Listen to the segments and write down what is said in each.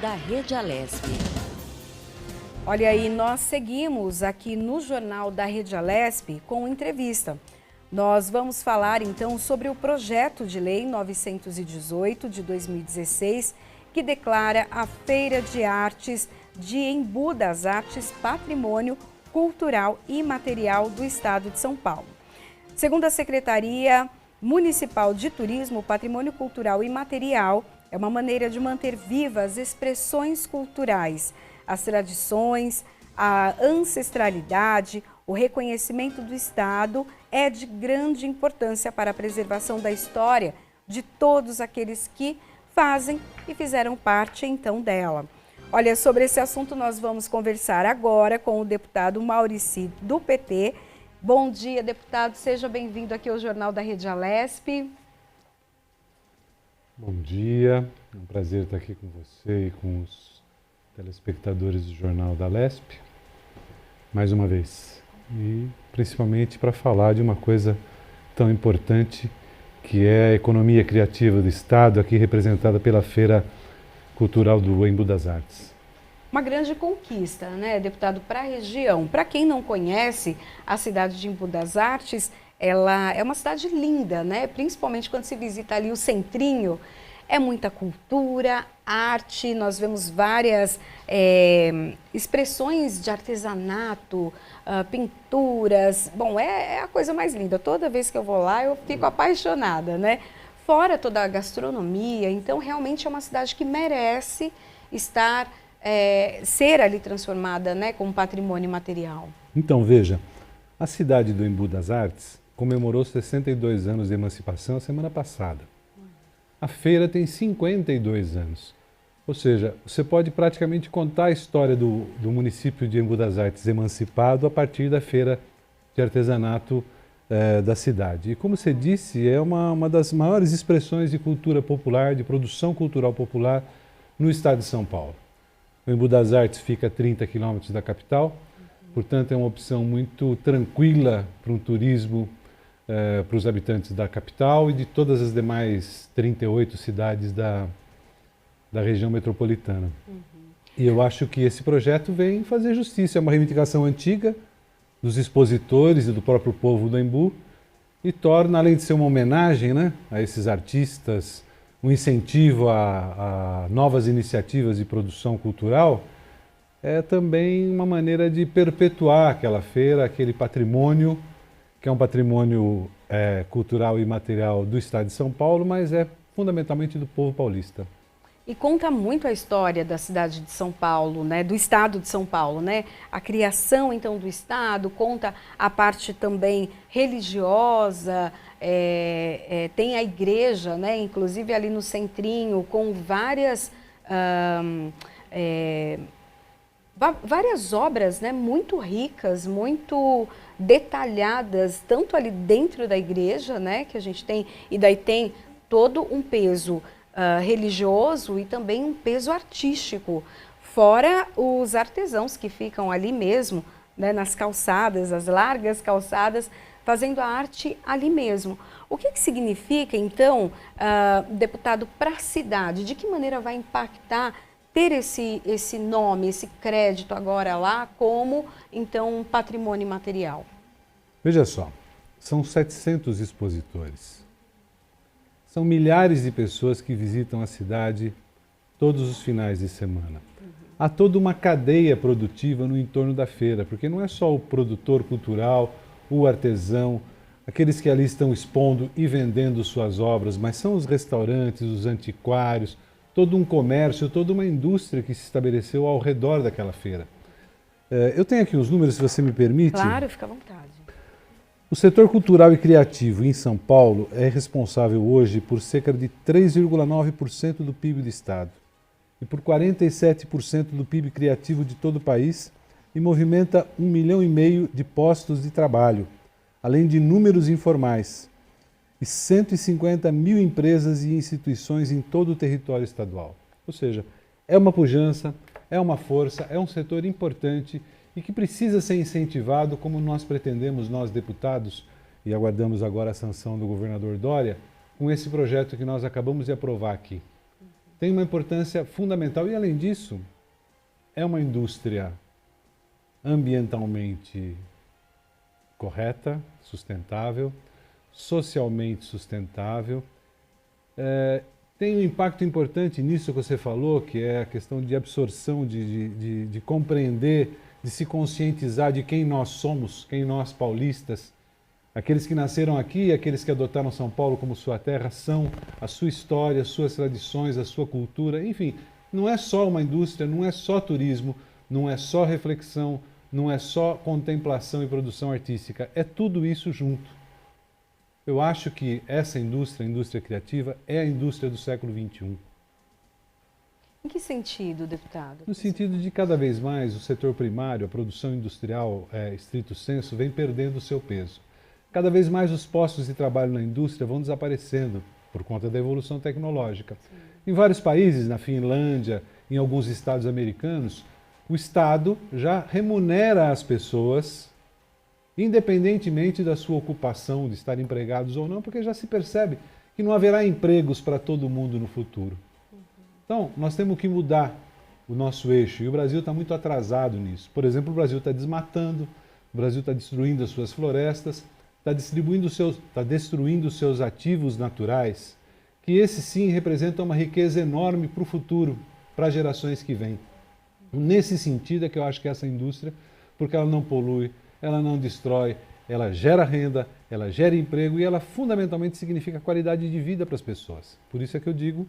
da Rede Alesp. Olha aí, nós seguimos aqui no Jornal da Rede Alesp com entrevista. Nós vamos falar então sobre o projeto de lei 918 de 2016, que declara a Feira de Artes de Embu das Artes Patrimônio Cultural e Imaterial do Estado de São Paulo. Segundo a Secretaria Municipal de Turismo, Patrimônio Cultural e Imaterial é uma maneira de manter vivas as expressões culturais, as tradições, a ancestralidade, o reconhecimento do Estado é de grande importância para a preservação da história de todos aqueles que fazem e fizeram parte então dela. Olha, sobre esse assunto nós vamos conversar agora com o deputado Maurici do PT. Bom dia, deputado, seja bem-vindo aqui ao Jornal da Rede Alesp. Bom dia, é um prazer estar aqui com você e com os telespectadores do Jornal da Alesp, mais uma vez. E principalmente para falar de uma coisa tão importante que é a economia criativa do Estado, aqui representada pela Feira Cultural do Embu das Artes. Uma grande conquista, né, deputado, para a região. Para quem não conhece, a cidade de Embu das Artes, ela é uma cidade linda, né? Principalmente quando se visita ali o centrinho. É muita cultura, arte, nós vemos várias expressões de artesanato, pinturas. Bom, é a coisa mais linda. Toda vez que eu vou lá, eu fico apaixonada, né? Fora toda a gastronomia, então realmente é uma cidade que merece estar, ser ali transformada, né, como patrimônio material. Então, veja, a cidade do Embu das Artes comemorou 62 anos de emancipação a semana passada. A feira tem 52 anos. Ou seja, você pode praticamente contar a história do município de Embu das Artes emancipado a partir da feira de artesanato da cidade. E como você disse, é uma das maiores expressões de cultura popular, de produção cultural popular no estado de São Paulo. O Embu das Artes fica a 30 quilômetros da capital, portanto é uma opção muito tranquila para um turismo para os habitantes da capital e de todas as demais 38 cidades da região metropolitana. E eu acho que esse projeto vem fazer justiça, é uma reivindicação antiga dos expositores e do próprio povo do Embu e torna, além de ser uma homenagem, né, a esses artistas, um incentivo a novas iniciativas de produção cultural, é também uma maneira de perpetuar aquela feira, aquele patrimônio que é um patrimônio cultural e material do estado de São Paulo, mas é fundamentalmente do povo paulista. E conta muito a história da cidade de São Paulo, né, do estado de São Paulo, né? A criação, então, do estado, conta a parte também religiosa, tem a igreja, né, inclusive ali no centrinho, com várias obras, né, muito ricas, muito detalhadas, tanto ali dentro da igreja, né, que a gente tem, e daí tem todo um peso religioso e também um peso artístico, fora os artesãos que ficam ali mesmo, né, nas calçadas, as largas calçadas, fazendo a arte ali mesmo. O que significa, então, deputado, para a cidade? De que maneira vai impactar ter esse nome, esse crédito agora lá como, então, patrimônio material? Veja só, são 700 expositores. São milhares de pessoas que visitam a cidade todos os finais de semana. Há toda uma cadeia produtiva no entorno da feira, porque não é só o produtor cultural, o artesão, aqueles que ali estão expondo e vendendo suas obras, mas são os restaurantes, os antiquários, todo um comércio, toda uma indústria que se estabeleceu ao redor daquela feira. Eu tenho aqui os números, se você me permite. Claro, fica à vontade. O setor cultural e criativo em São Paulo é responsável hoje por cerca de 3,9% do PIB do Estado e por 47% do PIB criativo de todo o país e movimenta 1,5 milhão de postos de trabalho, além de números informais, e 150 mil empresas e instituições em todo o território estadual. Ou seja, é uma pujança, é uma força, é um setor importante e que precisa ser incentivado, como nós pretendemos, nós deputados, e aguardamos agora a sanção do governador Dória, com esse projeto que nós acabamos de aprovar aqui. tem uma importância fundamental e, além disso, é uma indústria ambientalmente correta, sustentável, socialmente sustentável. Tem um impacto importante nisso que você falou, que é a questão de absorção, de compreender, de se conscientizar de quem nós somos, quem nós paulistas, aqueles que nasceram aqui, aqueles que adotaram São Paulo como sua terra, são a sua história, as suas tradições, a sua cultura, enfim, não é só uma indústria, não é só turismo, não é só reflexão, não é só contemplação e produção artística, é tudo isso junto. Eu acho que essa indústria, a indústria criativa, é a indústria do século XXI. Em que sentido, deputado? No sentido de cada vez mais o setor primário, a produção industrial, estrito sensu, vem perdendo o seu peso. Cada vez mais os postos de trabalho na indústria vão desaparecendo por conta da evolução tecnológica. Sim. Em vários países, na Finlândia, em alguns estados americanos, o Estado já remunera as pessoas, independentemente da sua ocupação, de estar empregados ou não, porque já se percebe que não haverá empregos para todo mundo no futuro. Então, nós temos que mudar o nosso eixo, e o Brasil está muito atrasado nisso. Por exemplo, o Brasil está desmatando, o Brasil está destruindo as suas florestas, está destruindo os seus ativos naturais, que esse sim representam uma riqueza enorme para o futuro, para as gerações que vêm. Nesse sentido é que eu acho que essa indústria, porque ela não polui, ela não destrói, ela gera renda, ela gera emprego e ela fundamentalmente significa qualidade de vida para as pessoas. Por isso é que eu digo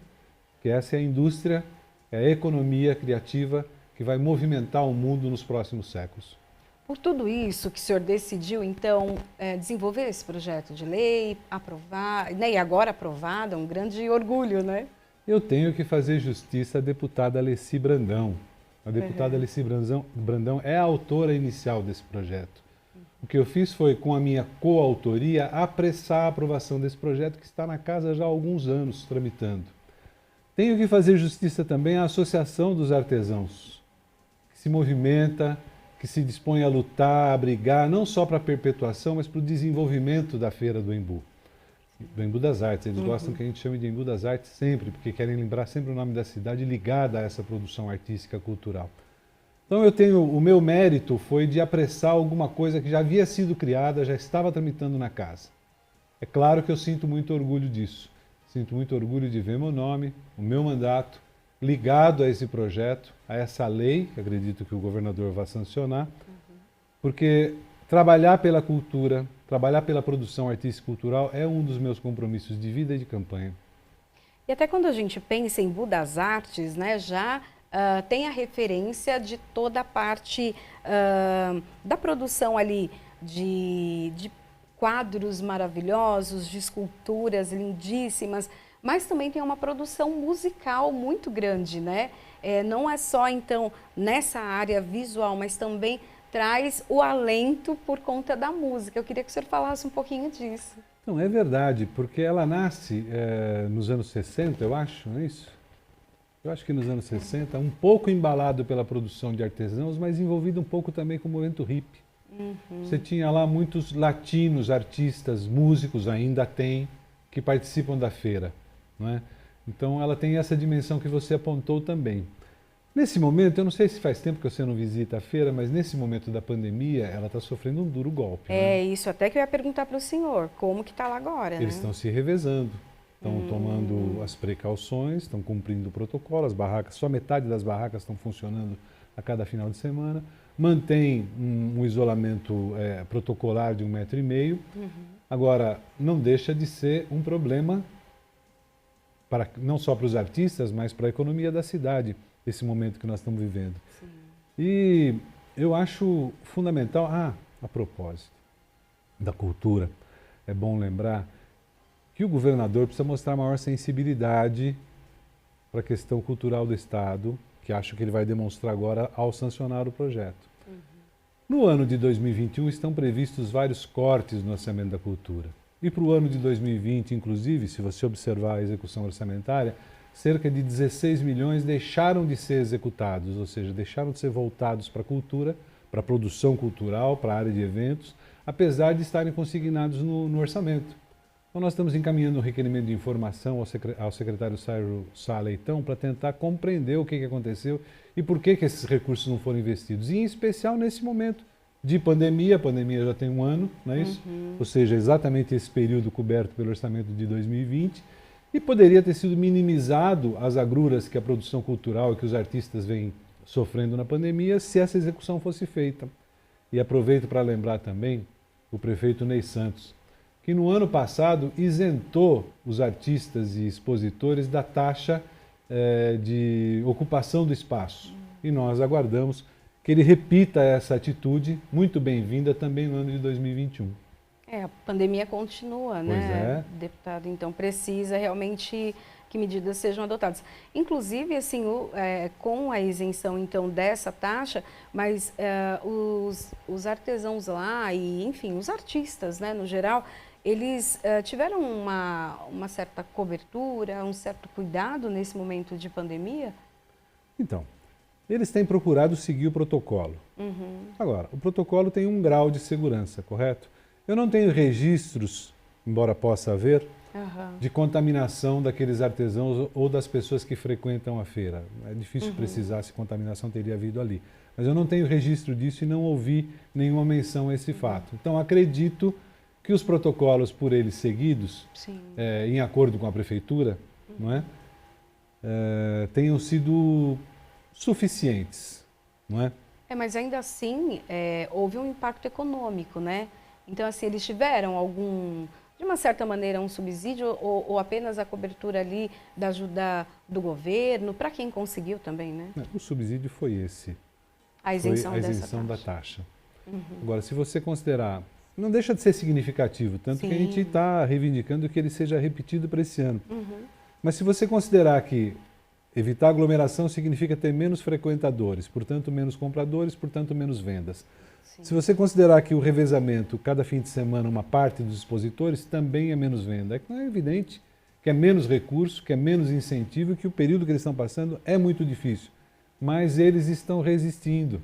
que essa é a indústria, é a economia criativa que vai movimentar o mundo nos próximos séculos. Por tudo isso que o senhor decidiu, então, desenvolver esse projeto de lei, aprovar, né, e agora aprovado, é um grande orgulho, né? Eu tenho que fazer justiça à deputada Alessi Brandão. A deputada Alessi Brandão é a autora inicial desse projeto. O que eu fiz foi, com a minha coautoria, apressar a aprovação desse projeto que está na casa já há alguns anos tramitando. Tenho que fazer justiça também à Associação dos Artesãos, que se movimenta, que se dispõe a lutar, a brigar, não só para a perpetuação, mas para o desenvolvimento da Feira do Embu das Artes. Eles gostam que a gente chame de Embu das Artes sempre, porque querem lembrar sempre o nome da cidade ligada a essa produção artística cultural. Então o meu mérito foi de apressar alguma coisa que já havia sido criada, já estava tramitando na casa. É claro que eu sinto muito orgulho disso. Sinto muito orgulho de ver meu nome, o meu mandato, ligado a esse projeto, a essa lei, que acredito que o governador vai sancionar, porque trabalhar pela cultura, trabalhar pela produção artística e cultural é um dos meus compromissos de vida e de campanha. E até quando a gente pensa em Embu das Artes, né, já tem a referência de toda a parte da produção ali de quadros maravilhosos, de esculturas lindíssimas, mas também tem uma produção musical muito grande, né? Não é só, então, nessa área visual, mas também traz o alento por conta da música. Eu queria que o senhor falasse um pouquinho disso. Então, é verdade, porque ela nasce nos anos 60, eu acho, não é isso? Eu acho que nos anos 60, um pouco embalado pela produção de artesãos, mas envolvido um pouco também com o movimento hippie. Você tinha lá muitos latinos, artistas, músicos, ainda tem, que participam da feira. Não é? Então ela tem essa dimensão que você apontou também. Nesse momento, eu não sei se faz tempo que você não visita a feira, mas nesse momento da pandemia, ela está sofrendo um duro golpe. É isso, até que eu ia perguntar para o senhor, como que está lá agora? Eles estão se revezando, estão tomando as precauções, estão cumprindo o protocolo, as barracas, só metade das barracas estão funcionando a cada final de semana, mantém um isolamento protocolar de 1,5 metro. Agora, não deixa de ser um problema não só para os artistas, mas para a economia da cidade, esse momento que nós estamos vivendo. Sim. E eu acho fundamental, a propósito da cultura, é bom lembrar que o governador precisa mostrar maior sensibilidade para a questão cultural do Estado, que acho que ele vai demonstrar agora ao sancionar o projeto. No ano de 2021 estão previstos vários cortes no orçamento da cultura. E para o ano de 2020, inclusive, se você observar a execução orçamentária, cerca de 16 milhões deixaram de ser executados, ou seja, deixaram de ser voltados para a cultura, para a produção cultural, para a área de eventos, apesar de estarem consignados no orçamento. Então nós estamos encaminhando um requerimento de informação ao secretário Cyrus Sá Leitão para tentar compreender o que aconteceu e por que esses recursos não foram investidos. E em especial nesse momento de pandemia, a pandemia já tem um ano, não é isso? Ou seja, exatamente esse período coberto pelo orçamento de 2020, e poderia ter sido minimizado as agruras que a produção cultural e que os artistas vêm sofrendo na pandemia se essa execução fosse feita. E aproveito para lembrar também o prefeito Ney Santos, que no ano passado isentou os artistas e expositores da taxa de ocupação do espaço. E nós aguardamos que ele repita essa atitude, muito bem-vinda, também no ano de 2021. A pandemia continua, né, deputado? Então precisa realmente que medidas sejam adotadas. Inclusive, assim, com a isenção, então, dessa taxa, mas os artesãos lá e, enfim, os artistas, né, no geral, eles tiveram uma certa cobertura, um certo cuidado nesse momento de pandemia? Então, eles têm procurado seguir o protocolo. Agora, o protocolo tem um grau de segurança, correto? Eu não tenho registros, embora possa haver, de contaminação daqueles artesãos ou das pessoas que frequentam a feira. É difícil precisar se contaminação teria havido ali. Mas eu não tenho registro disso e não ouvi nenhuma menção a esse fato. Então, acredito que os protocolos por eles seguidos, em acordo com a prefeitura, não é? Tenham sido suficientes, não é? Mas ainda assim, houve um impacto econômico, né? Então, assim, eles tiveram de uma certa maneira, um subsídio ou apenas a cobertura ali da ajuda do governo, para quem conseguiu também, né? O subsídio foi esse. A isenção, foi a isenção da taxa. Agora, se você considerar, não deixa de ser significativo, tanto que a gente está reivindicando que ele seja repetido para esse ano. Mas se você considerar que evitar aglomeração significa ter menos frequentadores, portanto menos compradores, portanto menos vendas. Se você considerar que o revezamento, cada fim de semana, uma parte dos expositores, também é menos venda. É evidente que é menos recurso, que é menos incentivo e que o período que eles estão passando é muito difícil. Mas eles estão resistindo.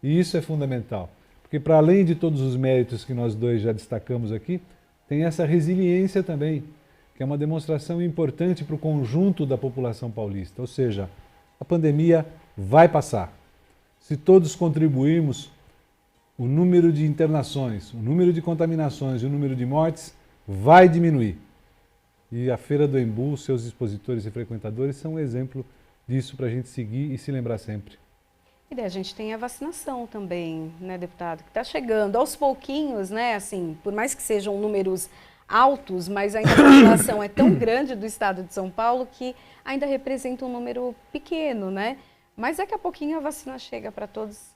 E isso é fundamental. Porque para além de todos os méritos que nós dois já destacamos aqui, tem essa resiliência também, que é uma demonstração importante para o conjunto da população paulista. Ou seja, a pandemia vai passar. Se todos contribuirmos, o número de internações, o número de contaminações e o número de mortes vai diminuir. E a Feira do Embu, seus expositores e frequentadores são um exemplo disso para a gente seguir e se lembrar sempre. E daí a gente tem a vacinação também, né, deputado, que está chegando aos pouquinhos, né, assim, por mais que sejam números altos, mas ainda a população é tão grande do estado de São Paulo que ainda representa um número pequeno, né? Mas daqui a pouquinho a vacina chega para todos.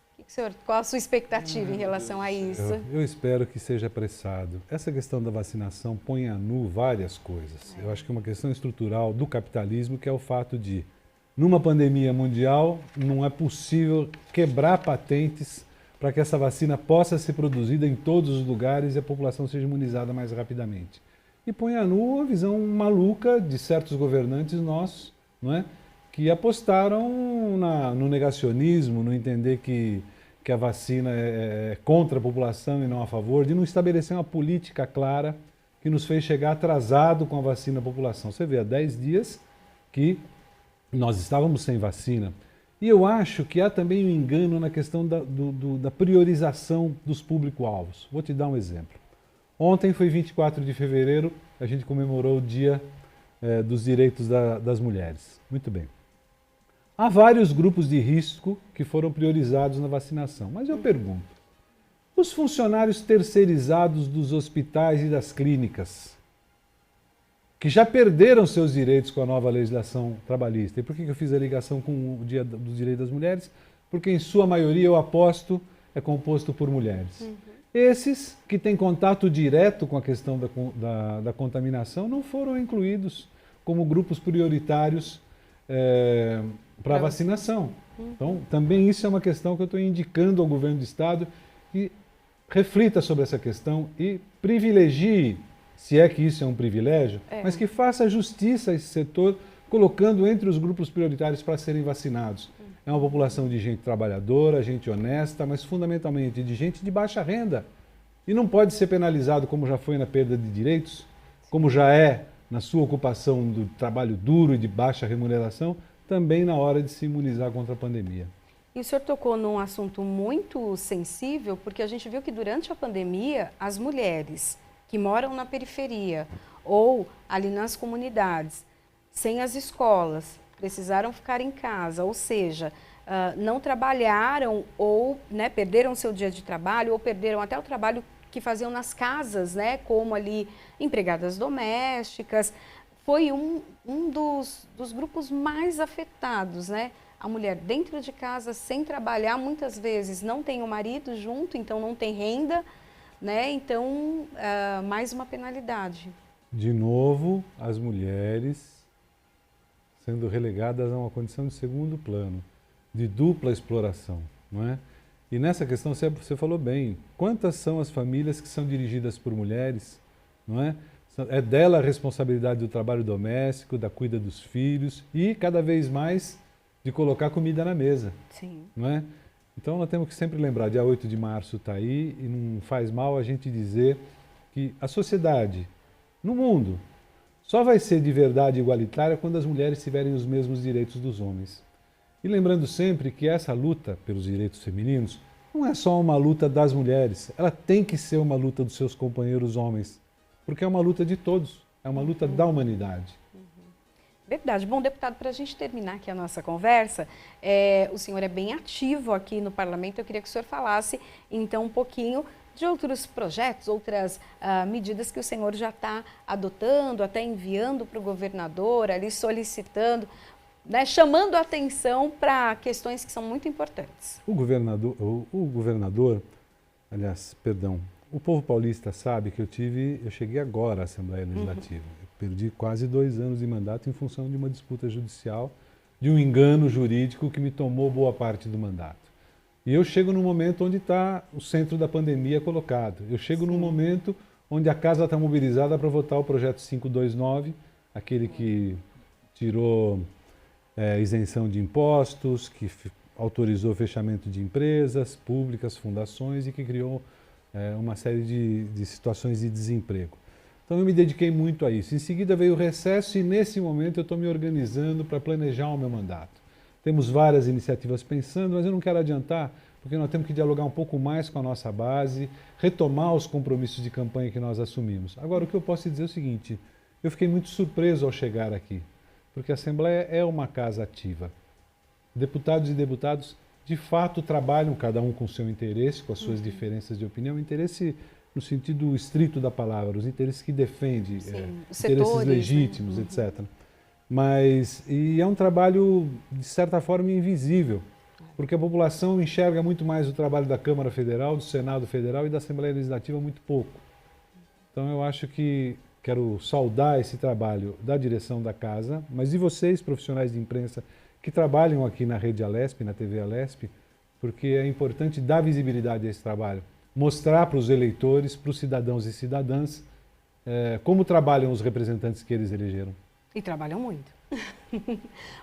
Qual a sua expectativa em relação a isso? Eu espero que seja apressado. Essa questão da vacinação põe a nu várias coisas. Eu acho que é uma questão estrutural do capitalismo, que é o fato de, numa pandemia mundial, não é possível quebrar patentes para que essa vacina possa ser produzida em todos os lugares e a população seja imunizada mais rapidamente. E põe a nu a visão maluca de certos governantes nossos, não é? Que apostaram no negacionismo, no entender que a vacina é contra a população e não a favor, de não estabelecer uma política clara que nos fez chegar atrasado com a vacina à população. Você vê, há 10 dias que nós estávamos sem vacina. E eu acho que há também um engano na questão da priorização dos público-alvos. Vou te dar um exemplo. Ontem foi 24 de fevereiro, a gente comemorou o Dia dos Direitos das Mulheres. Muito bem. Há vários grupos de risco que foram priorizados na vacinação. Mas eu pergunto, os funcionários terceirizados dos hospitais e das clínicas, que já perderam seus direitos com a nova legislação trabalhista. E por que eu fiz a ligação com o Dia dos Direitos das Mulheres? Porque em sua maioria, eu aposto, é composto por mulheres. Esses que têm contato direto com a questão da contaminação não foram incluídos como grupos prioritários para a vacinação. Então, também isso é uma questão que eu estou indicando ao governo do Estado que reflita sobre essa questão e privilegie, se é que isso é um privilégio, mas que faça justiça a esse setor, colocando entre os grupos prioritários para serem vacinados. É uma população de gente trabalhadora, gente honesta, mas fundamentalmente de gente de baixa renda. E não pode ser penalizado como já foi na perda de direitos, como já é na sua ocupação do trabalho duro e de baixa remuneração, também na hora de se imunizar contra a pandemia. E o senhor tocou num assunto muito sensível, porque a gente viu que durante a pandemia, as mulheres que moram na periferia ou ali nas comunidades, sem as escolas, precisaram ficar em casa, ou seja, não trabalharam ou perderam seu dia de trabalho ou perderam até o trabalho que faziam nas casas, como ali empregadas domésticas. Foi um dos grupos mais afetados, A mulher dentro de casa, sem trabalhar, muitas vezes não tem o marido junto, então não tem renda, Então, mais uma penalidade. De novo, as mulheres sendo relegadas a uma condição de segundo plano, de dupla exploração, não é? E nessa questão você falou bem, quantas são as famílias que são dirigidas por mulheres, não é? É dela a responsabilidade do trabalho doméstico, da cuida dos filhos e cada vez mais de colocar comida na mesa. Sim. Não é? Então nós temos que sempre lembrar, dia 8 de março está aí e não faz mal a gente dizer que a sociedade, no mundo, só vai ser de verdade igualitária quando as mulheres tiverem os mesmos direitos dos homens. E lembrando sempre que essa luta pelos direitos femininos não é só uma luta das mulheres, ela tem que ser uma luta dos seus companheiros homens, porque é uma luta de todos, é uma luta da humanidade. Verdade. Bom, deputado, para a gente terminar aqui a nossa conversa, o senhor é bem ativo aqui no parlamento, eu queria que o senhor falasse então um pouquinho de outros projetos, outras medidas que o senhor já está adotando, até enviando para o governador, ali solicitando, chamando a atenção para questões que são muito importantes. O governador, aliás, perdão, o povo paulista sabe que eu cheguei agora à Assembleia Legislativa. Eu perdi quase 2 anos de mandato em função de uma disputa judicial, de um engano jurídico que me tomou boa parte do mandato. E eu chego num momento onde está o centro da pandemia colocado. Eu chego num momento onde a casa está mobilizada para votar o projeto 529, aquele que tirou isenção de impostos, que autorizou o fechamento de empresas públicas, fundações e que criou uma série de situações de desemprego. Então eu me dediquei muito a isso. Em seguida veio o recesso e nesse momento eu estou me organizando para planejar o meu mandato. Temos várias iniciativas pensando, mas eu não quero adiantar, porque nós temos que dialogar um pouco mais com a nossa base, retomar os compromissos de campanha que nós assumimos. Agora, o que eu posso dizer é o seguinte, eu fiquei muito surpreso ao chegar aqui, porque a Assembleia é uma casa ativa. Deputados e deputados, de fato, trabalham cada um com o seu interesse, com as suas diferenças de opinião, interesse no sentido estrito da palavra, os interesses que defende, interesses legítimos, etc. E é um trabalho, de certa forma, invisível, porque a população enxerga muito mais o trabalho da Câmara Federal, do Senado Federal e da Assembleia Legislativa muito pouco. Então eu acho que quero saudar esse trabalho da direção da Casa, mas de vocês, profissionais de imprensa, que trabalham aqui na Rede Alesp, na TV Alesp, porque é importante dar visibilidade a esse trabalho, mostrar para os eleitores, para os cidadãos e cidadãs, como trabalham os representantes que eles elegeram. E trabalham muito.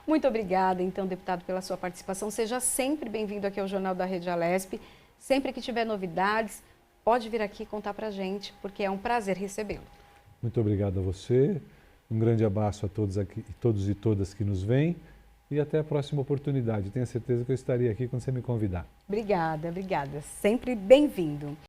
Muito obrigada, então, deputado, pela sua participação. Seja sempre bem-vindo aqui ao Jornal da Rede Alesp. Sempre que tiver novidades, pode vir aqui contar para a gente, porque é um prazer recebê-lo. Muito obrigado a você. Um grande abraço a todos aqui, todos e todas que nos veem. E até a próxima oportunidade. Tenha certeza que eu estarei aqui quando você me convidar. Obrigada, obrigada. Sempre bem-vindo.